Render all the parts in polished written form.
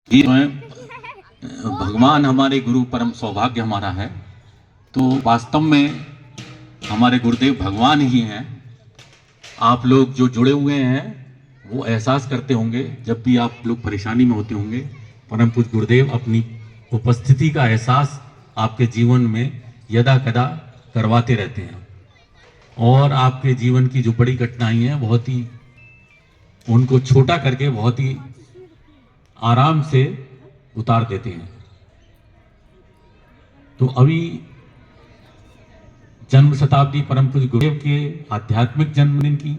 ये जो है भगवान हमारे गुरु परम सौभाग्य हमारा है। तो वास्तव में हमारे गुरुदेव भगवान ही हैं। आप लोग जो जुड़े हुए हैं वो एहसास करते होंगे जब भी आप लोग परेशानी में होते होंगे, परम पूज्य गुरुदेव अपनी उपस्थिति का एहसास आपके जीवन में यदा कदा करवाते रहते हैं और आपके जीवन की जो बड़ी कठिनाई है बहुत ही उनको छोटा करके बहुत ही आराम से उतार देते हैं। तो अभी जन्म शताब्दी परम पूज्य गुरुदेव के आध्यात्मिक जन्मदिन की,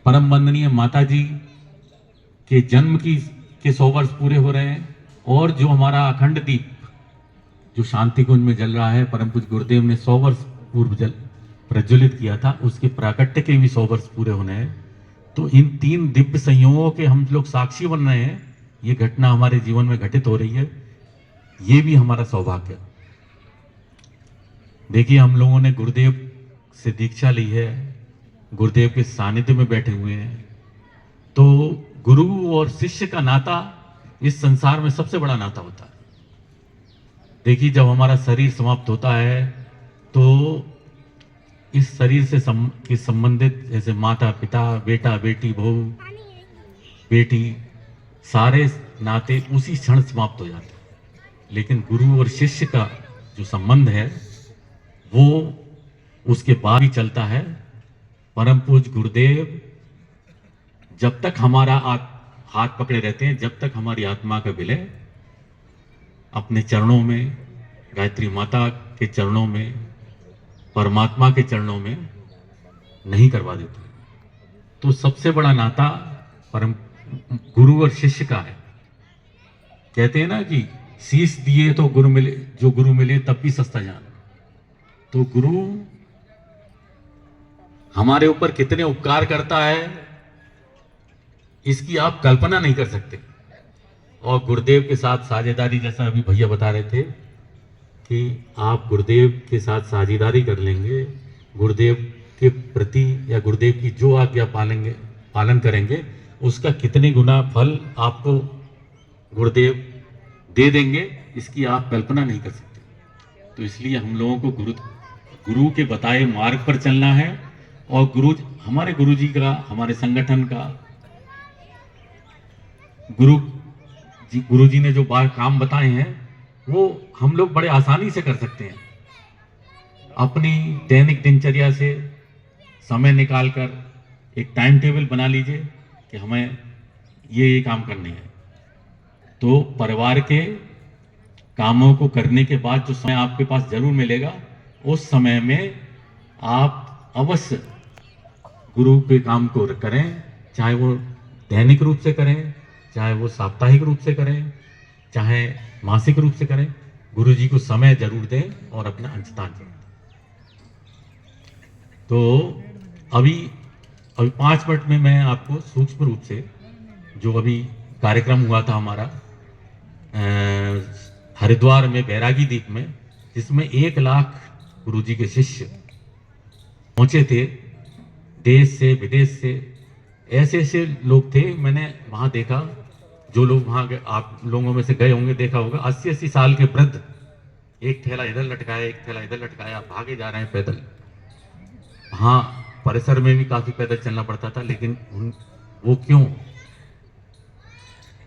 परम वंदनीय माता जी के जन्म के 100 वर्ष पूरे हो रहे हैं और जो हमारा अखंड दीप जो शांति कुंज में जल रहा है, परम पूज्य गुरुदेव ने 100 वर्ष पूर्व प्रज्वलित किया था, उसके प्राकट्य के भी 100 वर्ष पूरे होने हैं। तो इन 3 दिव्य संयोगों के हम लोग साक्षी बन रहे हैं। ये घटना हमारे जीवन में घटित हो रही है, ये भी हमारा सौभाग्य। देखिए, हम लोगों ने गुरुदेव से दीक्षा ली है, गुरुदेव के सानिध्य में बैठे हुए हैं। तो गुरु और शिष्य का नाता इस संसार में सबसे बड़ा नाता होता है। देखिए, जब हमारा शरीर समाप्त होता है तो इस शरीर से संबंधित जैसे माता पिता, बेटा बेटी, बहू बेटी, सारे नाते उसी क्षण समाप्त हो जाते हैं। लेकिन गुरु और शिष्य का जो संबंध है वो उसके बाद भी चलता है। परम पूज्य गुरुदेव जब तक हमारा हाथ पकड़े रहते हैं, जब तक हमारी आत्मा का विलय अपने चरणों में, गायत्री माता के चरणों में, परमात्मा के चरणों में नहीं करवा देते। तो सबसे बड़ा नाता परम गुरु और शिष्य का है। कहते हैं ना कि शीश दिए तो गुरु मिले, जो गुरु मिले तब भी सस्ता जान। तो गुरु हमारे ऊपर कितने उपकार करता है इसकी आप कल्पना नहीं कर सकते। और गुरुदेव के साथ साझेदारी, जैसा अभी भैया बता रहे थे कि आप गुरुदेव के साथ साझेदारी कर लेंगे, गुरुदेव के प्रति या गुरुदेव की जो आज्ञा पालन करेंगे, उसका कितने गुना फल आपको गुरुदेव दे देंगे, इसकी आप कल्पना नहीं कर सकते। तो इसलिए हम लोगों को गुरु के बताए मार्ग पर चलना है। और हमारे गुरु जी का, हमारे संगठन का, गुरु जी ने जो काम बताए हैं वो हम लोग बड़े आसानी से कर सकते हैं। अपनी दैनिक दिनचर्या से समय निकालकर एक टाइम टेबल बना लीजिए कि हमें ये काम करने हैं। तो परिवार के कामों को करने के बाद जो समय आपके पास जरूर मिलेगा, उस समय में आप अवश्य गुरु के काम को करें, चाहे वो दैनिक रूप से करें, चाहे वो साप्ताहिक रूप से करें, चाहे मासिक रूप से करें। गुरु जी को समय जरूर दें और अपना अंशदान दें। तो अभी 5 मिनट में मैं आपको सूक्ष्म रूप से जो अभी कार्यक्रम हुआ था हमारा हरिद्वार में बैरागी द्वीप में, जिसमें 1 लाख गुरु जी के शिष्य पहुंचे थे, देश से विदेश से ऐसे ऐसे लोग थे। मैंने वहां देखा, जो लोग वहां आप लोगों में से गए होंगे, देखा होगा 80-80 साल के वृद्ध, एक थैला इधर लटकाया, एक थैला इधर लटकाया, भागे जा रहे हैं पैदल। हाँ, परिसर में भी काफी पैदल चलना पड़ता था, लेकिन वो क्यों?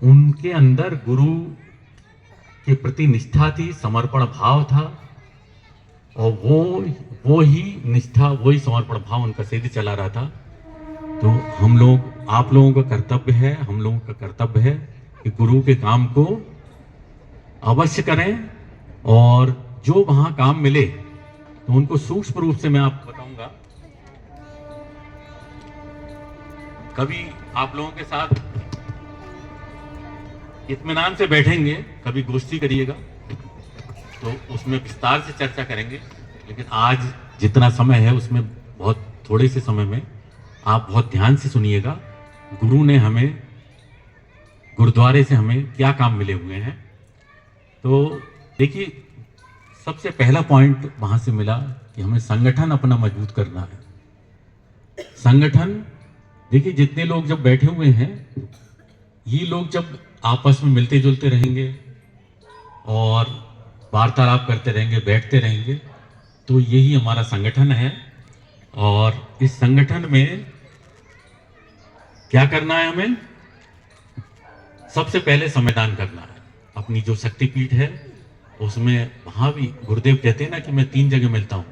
उनके अंदर गुरु के प्रति निष्ठा थी, समर्पण भाव था। और वो ही निष्ठा, वही समर्पण भाव उनका सीधे चला रहा था। तो हम लोग, आप लोगों का कर्तव्य है, हम लोगों का कर्तव्य है कि गुरु के काम को अवश्य करें। और जो वहां काम मिले तो उनको सूक्ष्म रूप से मैं आपको बताऊंगा। कभी आप लोगों के साथ इत्मीनान से बैठेंगे, कभी गोष्ठी करिएगा तो उसमें विस्तार से चर्चा करेंगे। लेकिन आज जितना समय है उसमें बहुत थोड़े से समय में आप बहुत ध्यान से सुनिएगा। गुरु ने हमें, गुरुद्वारे से हमें क्या काम मिले हुए हैं। तो देखिए, सबसे पहला पॉइंट वहां से मिला कि हमें संगठन अपना मजबूत करना है। संगठन, देखिए जितने लोग जब बैठे हुए हैं, ये लोग जब आपस में मिलते जुलते रहेंगे और वार्तालाप करते रहेंगे, बैठते रहेंगे। तो यही हमारा संगठन है। और इस संगठन में क्या करना है हमें? सबसे पहले संविधान करना है। अपनी जो शक्तिपीठ है उसमें, वहां भी गुरुदेव कहते हैं ना कि मैं 3 जगह मिलता हूं,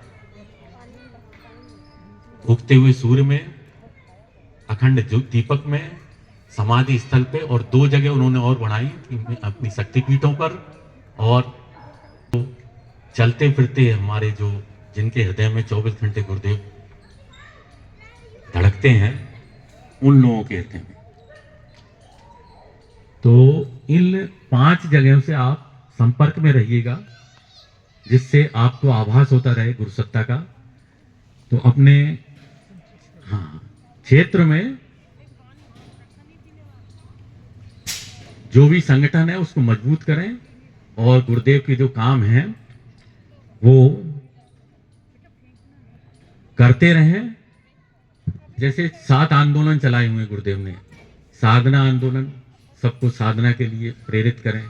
उगते हुए सूर्य में, अखंड दीपक में, समाधि स्थल पे, और 2 जगह उन्होंने और बढ़ाई कि अपनी शक्तिपीठों पर, और तो चलते फिरते हमारे जो जिनके हृदय में 24 घंटे गुरुदेव धड़कते हैं, उन लोगों के हृदय में। तो इन 5 जगहों से आप संपर्क में रहिएगा, जिससे आपको आभास होता रहे गुरु सत्ता का। तो अपने क्षेत्र में जो भी संगठन है उसको मजबूत करें, और गुरुदेव के जो काम हैं वो करते रहें। जैसे 7 आंदोलन चलाए हुए गुरुदेव ने, साधना आंदोलन, सबको साधना के लिए प्रेरित करें,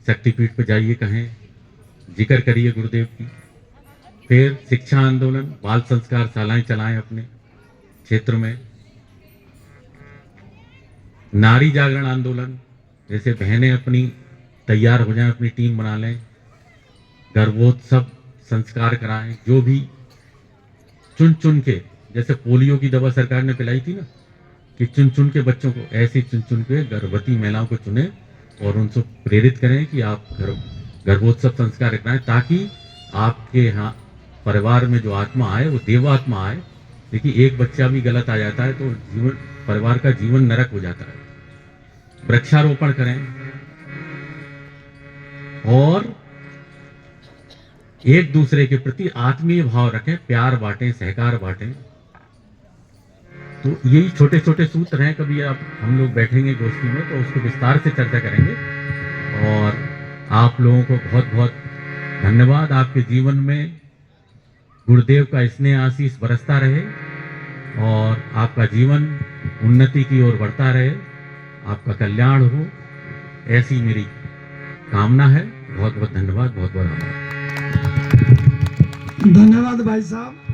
शक्तिपीठ पर जाइए, कहें, जिक्र करिए गुरुदेव की। फिर शिक्षा आंदोलन, बाल संस्कार शालाएं चलाएं अपने क्षेत्र में। नारी जागरण आंदोलन, जैसे बहनें अपनी तैयार हो जाएं, अपनी टीम बना लें, गर्भोत्सव संस्कार कराएं, जो भी चुन चुन के, जैसे पोलियो की दवा सरकार ने पिलाई थी ना, कि चुन चुन के बच्चों को, ऐसे चुन चुन के गर्भवती महिलाओं को चुने और उनसे प्रेरित करें कि आप गर्भोत्सव संस्कार कराएं, ताकि आपके यहाँ परिवार में जो आत्मा आए वो देवात्मा आए। देखिए, एक बच्चा भी गलत आ जाता है तो जीवन, परिवार का जीवन नरक हो जाता है। वृक्षारोपण करें और एक दूसरे के प्रति आत्मीय भाव रखें, प्यार बांटें, सहकार बांटें। तो यही छोटे छोटे सूत्र हैं। कभी आप हम लोग बैठेंगे गोष्ठी में तो उसको विस्तार से चर्चा करेंगे। और आप लोगों को बहुत बहुत धन्यवाद। आपके जीवन में गुरुदेव का स्नेह आशीष बरसता रहे और आपका जीवन उन्नति की ओर बढ़ता रहे, आपका कल्याण हो, ऐसी मेरी कामना है। बहुत बहुत धन्यवाद, बहुत बहुत आभार। धन्यवाद भाई साहब।